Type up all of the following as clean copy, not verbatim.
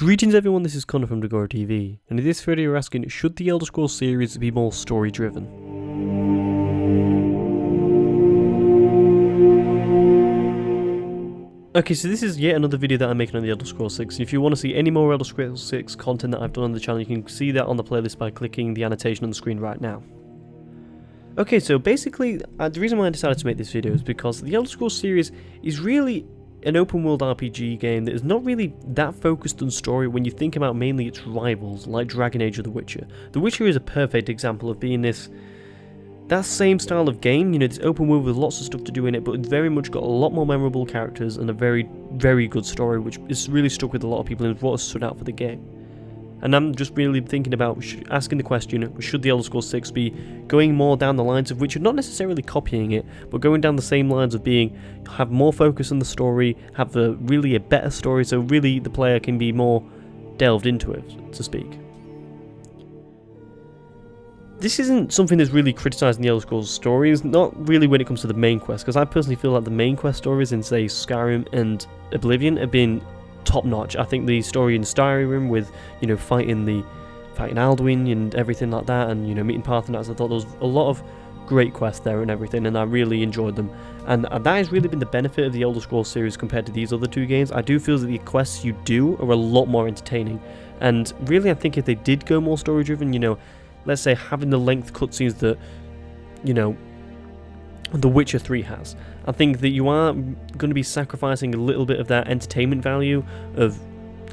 Greetings everyone, this is Connor from DagoraTV, and in this video we're asking, should the Elder Scrolls series be more story driven? Okay, so this is yet another video that I'm making on the Elder Scrolls 6, and if you want to see any more Elder Scrolls 6 content that I've done on the channel, you can see that on the playlist by clicking the annotation on the screen right now. Okay, so basically, the reason why I decided to make this video is because the Elder Scrolls series is really an open world RPG game that is not really that focused on story when you think about mainly its rivals like Dragon Age or The Witcher. The Witcher is a perfect example of being that same style of game, this open world with lots of stuff to do in it, but it's very much got a lot more memorable characters and a very, very good story, which is really stuck with a lot of people and is what has stood out for the game. And I'm just really thinking about asking the question, should the Elder Scrolls 6 be going more down the lines of which are not necessarily copying it, but going down the same lines of have more focus on the story, have really a better story, so really the player can be more delved into it, so to speak. This isn't something that's really criticising the Elder Scrolls stories, not really when it comes to the main quest, because I personally feel like the main quest stories in, say, Skyrim and Oblivion have been top-notch. I think the story in Skyrim with, fighting Alduin and everything like that, and, meeting Parthenax, I thought there was a lot of great quests there and everything, and I really enjoyed them. And that has really been the benefit of the Elder Scrolls series compared to these other two games. I do feel that the quests you do are a lot more entertaining. And really, I think if they did go more story-driven, let's say having the length cutscenes that, The Witcher 3 has, I think that you are going to be sacrificing a little bit of that entertainment value of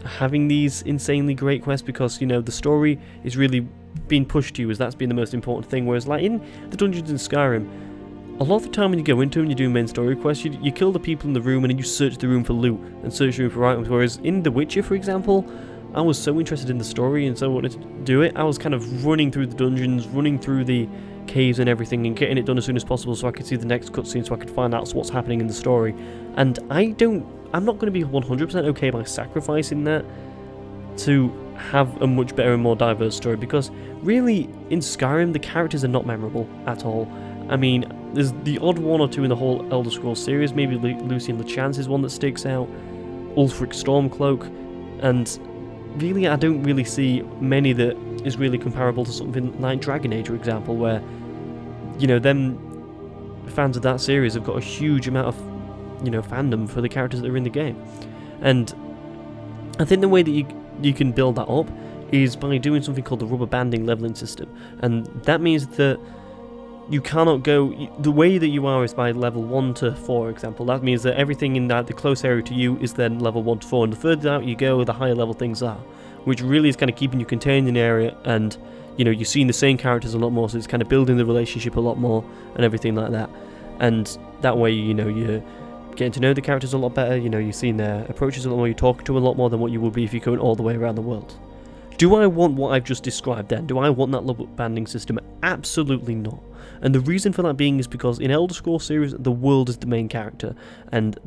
having these insanely great quests, because the story is really being pushed to you as that's been the most important thing. Whereas like in the dungeons in Skyrim, a lot of the time when you go into and you do main story quests, you kill the people in the room and then you search the room for loot and search the room for items. Whereas in The Witcher, for example, I was so interested in the story and so wanted to do it. I was kind of running through the dungeons, running through the caves and everything, and getting it done as soon as possible so I could see the next cutscene, so I could find out what's happening in the story. And I'm not going to be 100% okay by sacrificing that to have a much better and more diverse story, because really in Skyrim the characters are not memorable at all. I mean, there's the odd one or two in the whole Elder Scrolls series. Maybe Lucian LeChance is one that sticks out, Ulfric Stormcloak, and really I don't really see many that is really comparable to something like Dragon Age, for example, where them fans of that series have got a huge amount of fandom for the characters that are in the game. And I think the way that you can build that up is by doing something called the rubber banding leveling system, and that means that you cannot go the way that you are is by level 1 to 4, for example. That means that everything in the close area to you is then level 1 to 4, and the further out you go, the higher level things are, which really is kind of keeping you contained in the area, and you're seeing the same characters a lot more, so it's kind of building the relationship a lot more and everything like that. And that way, you're getting to know the characters a lot better, you're seeing their approaches a lot more, you're talking to them a lot more than what you would be if you're going all the way around the world. Do I want what I've just described then? Do I want that level banding system? Absolutely not. And the reason for that being is because in Elder Scrolls series, the world is the main character, and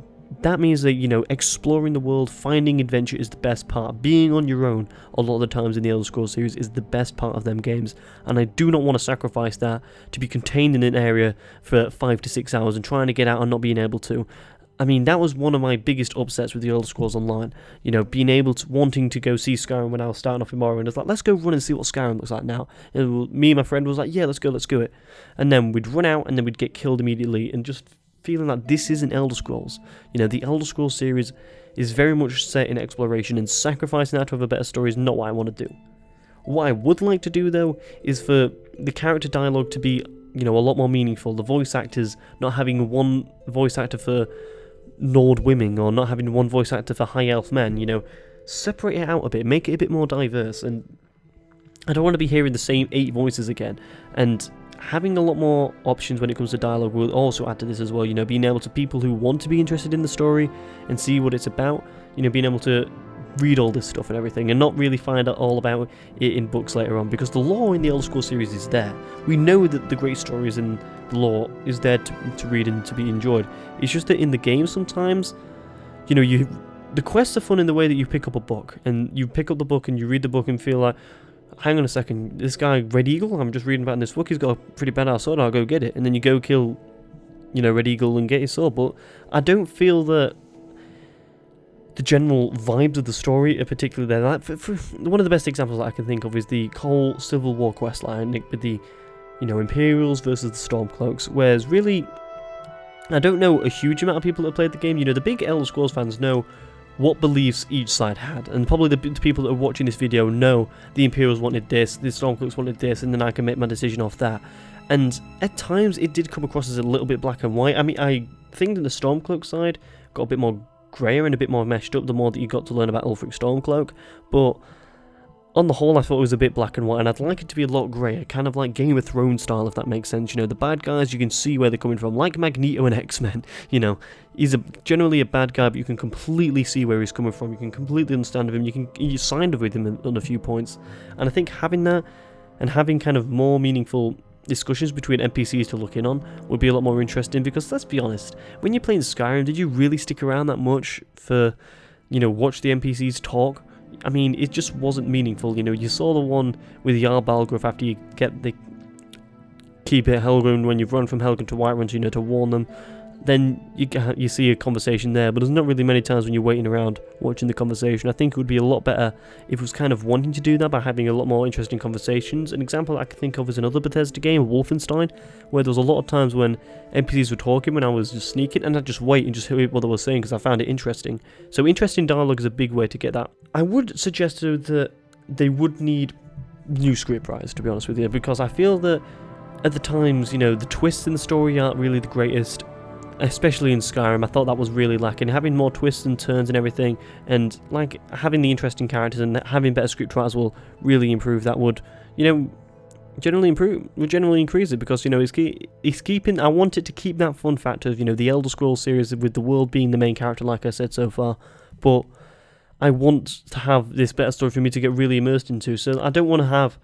that means that, exploring the world, finding adventure is the best part. Being on your own a lot of the times in the Elder Scrolls series is the best part of them games, and I do not want to sacrifice that to be contained in an area for 5 to 6 hours and trying to get out and not being able to. I mean, that was one of my biggest upsets with the Elder Scrolls Online. Wanting to go see Skyrim when I was starting off in Morrowind. I was like, let's go run and see what Skyrim looks like now. And me and my friend was like, yeah, let's go it. And then we'd run out and then we'd get killed immediately, and just feeling like this isn't Elder Scrolls. The Elder Scrolls series is very much set in exploration, and sacrificing that to have a better story is not what I want to do. What I would like to do, though, is for the character dialogue to be, a lot more meaningful. The voice actors not having one voice actor for Nord women, or not having one voice actor for High Elf men, separate it out a bit, make it a bit more diverse. And I don't want to be hearing the same 8 voices again, and having a lot more options when it comes to dialogue will also add to this as well, being able to people who want to be interested in the story and see what it's about, being able to read all this stuff and everything, and not really find out all about it in books later on, because the lore in the Elder Scrolls series is there. We know that the great stories and the lore is there to read and to be enjoyed. It's just that in the game sometimes, the quests are fun in the way that you pick up a book, and you pick up the book and you read the book and feel like, hang on a second, this guy Red Eagle, I'm just reading about in this book, he's got a pretty badass sword, I'll go get it. And then you go kill, Red Eagle and get his sword. But I don't feel that the general vibes of the story are particularly there. Like for one of the best examples that I can think of is the whole Civil War questline with the, Imperials versus the Stormcloaks, whereas really, I don't know a huge amount of people that have played the game. The big Elder Scrolls fans know what beliefs each side had, and probably the people that are watching this video know the Imperials wanted this, the Stormcloaks wanted this, and then I can make my decision off that. And at times it did come across as a little bit black and white. I mean, I think that the Stormcloak side got a bit more greyer and a bit more meshed up the more that you got to learn about Ulfric Stormcloak, but on the whole I thought it was a bit black and white, and I'd like it to be a lot greyer, kind of like Game of Thrones style, if that makes sense. The bad guys, you can see where they're coming from, like Magneto and X-Men. He's generally a bad guy, but you can completely see where he's coming from, you can completely understand him, you signed with him on a few points, and I think having that, and having kind of more meaningful discussions between NPCs to look in on would be a lot more interesting, because let's be honest, when you're playing Skyrim, did you really stick around that much for, watch the NPCs talk? I mean, it just wasn't meaningful. You saw the one with Jarl Balgruuf after you get the keep it Helgrund when you've run from Helgrund to Whiterun, to warn them. Then you see a conversation there, but there's not really many times when you're waiting around watching the conversation. I think it would be a lot better if it was kind of wanting to do that by having a lot more interesting conversations. An example I can think of is another Bethesda game, Wolfenstein, where there was a lot of times when NPCs were talking when I was just sneaking, and I'd just wait and just hear what they were saying because I found it interesting. So interesting dialogue is a big way to get that. I would suggest though that they would need new scriptwriters, to be honest with you, because I feel that at the times, the twists in the story aren't really the greatest. Especially in Skyrim, I thought that was really lacking. Having more twists and turns and everything, and like having the interesting characters and having better scriptwriters will really improve. That would, generally increase it, because it's keeping. I want it to keep that fun factor of the Elder Scrolls series with the world being the main character, like I said so far. But I want to have this better story for me to get really immersed into. So I don't want to have,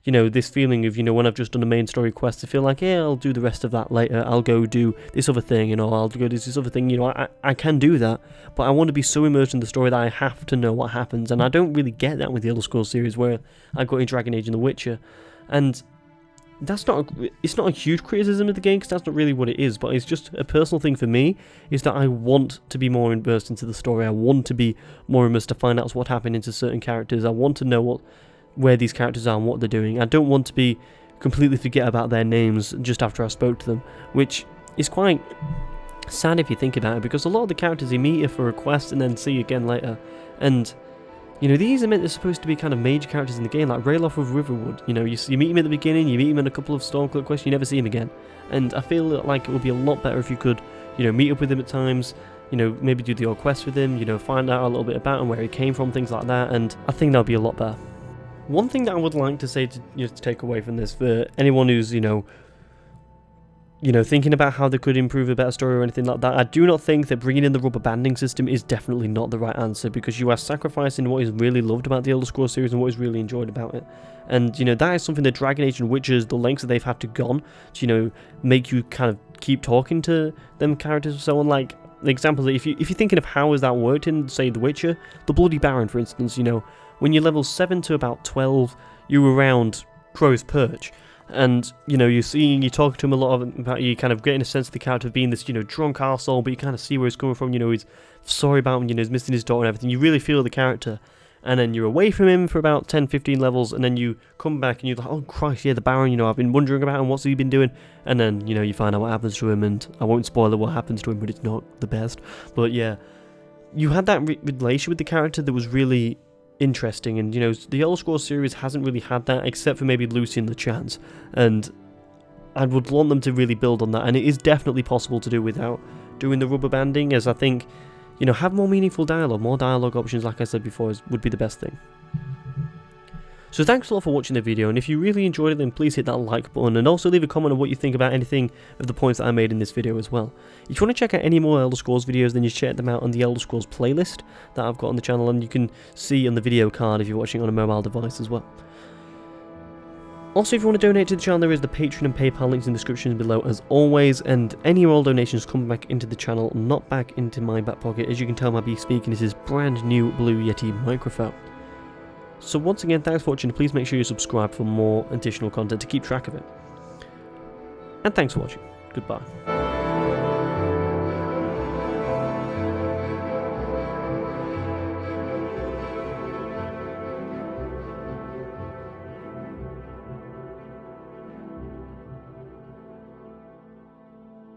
this feeling of, when I've just done a main story quest to feel like, yeah, I'll do the rest of that later, I'll go do this other thing, I'll go do this other thing, I can do that, but I want to be so immersed in the story that I have to know what happens, and I don't really get that with the Elder Scrolls series, where I got in Dragon Age and The Witcher, and it's not a huge criticism of the game, because that's not really what it is, but it's just a personal thing for me, is that I want to be more immersed into the story, I want to be more immersed to find out what's happening to certain characters, I want to know where these characters are and what they're doing. I don't want to be completely forget about their names just after I spoke to them, which is quite sad if you think about it, because a lot of the characters you meet are for a quest and then see again later, and these are they're supposed to be kind of major characters in the game, like Ralof of Riverwood. You meet him at the beginning, you meet him in a couple of Stormcloak quests, you never see him again, and I feel like it would be a lot better if you could meet up with him at times, maybe do the odd quest with him, find out a little bit about him, where he came from, things like that, and I think that would be a lot better. One thing that I would like to say to take away from this, for anyone who's thinking about how they could improve a better story or anything like that, I do not think that bringing in the rubber banding system is definitely not the right answer, because you are sacrificing what is really loved about the Elder Scrolls series and what is really enjoyed about it. And that is something that Dragon Age and Witchers, the lengths that they've had to gone to make you kind of keep talking to them characters and so on. Like the example that if you're thinking of how has that worked in, say, The Witcher, the Bloody Baron, for instance, when you're level 7 to about 12, you're around Crow's Perch, and you're talking to him a lot about, you kind of getting a sense of the character of being this drunk arsehole, but you kind of see where he's coming from. He's sorry about him, he's missing his daughter and everything. You really feel the character, and then you're away from him for about 10-15 levels, and then you come back and you're like, oh Christ, yeah, the Baron, I've been wondering about him, what's he been doing? And then you find out what happens to him, and I won't spoil what happens to him, but it's not the best. But yeah, you had that relation with the character that was really interesting, and the Elder Scrolls series hasn't really had that, except for maybe Lucian the Chance, and I would want them to really build on that, and it is definitely possible to do without doing the rubber banding, as I think have more meaningful dialogue, more dialogue options, like I said before, would be the best thing. So thanks a lot for watching the video, and if you really enjoyed it, then please hit that like button, and also leave a comment on what you think about anything of the points that I made in this video as well. If you want to check out any more Elder Scrolls videos, then you check them out on the Elder Scrolls playlist that I've got on the channel, and you can see on the video card if you're watching on a mobile device as well. Also, if you want to donate to the channel, there is the Patreon and PayPal links in the description below as always, and any or all donations come back into the channel, not back into my back pocket. As you can tell by me speaking, this is brand new Blue Yeti microphone. So once again, thanks for watching, please make sure you subscribe for more additional content to keep track of it. And thanks for watching. Goodbye.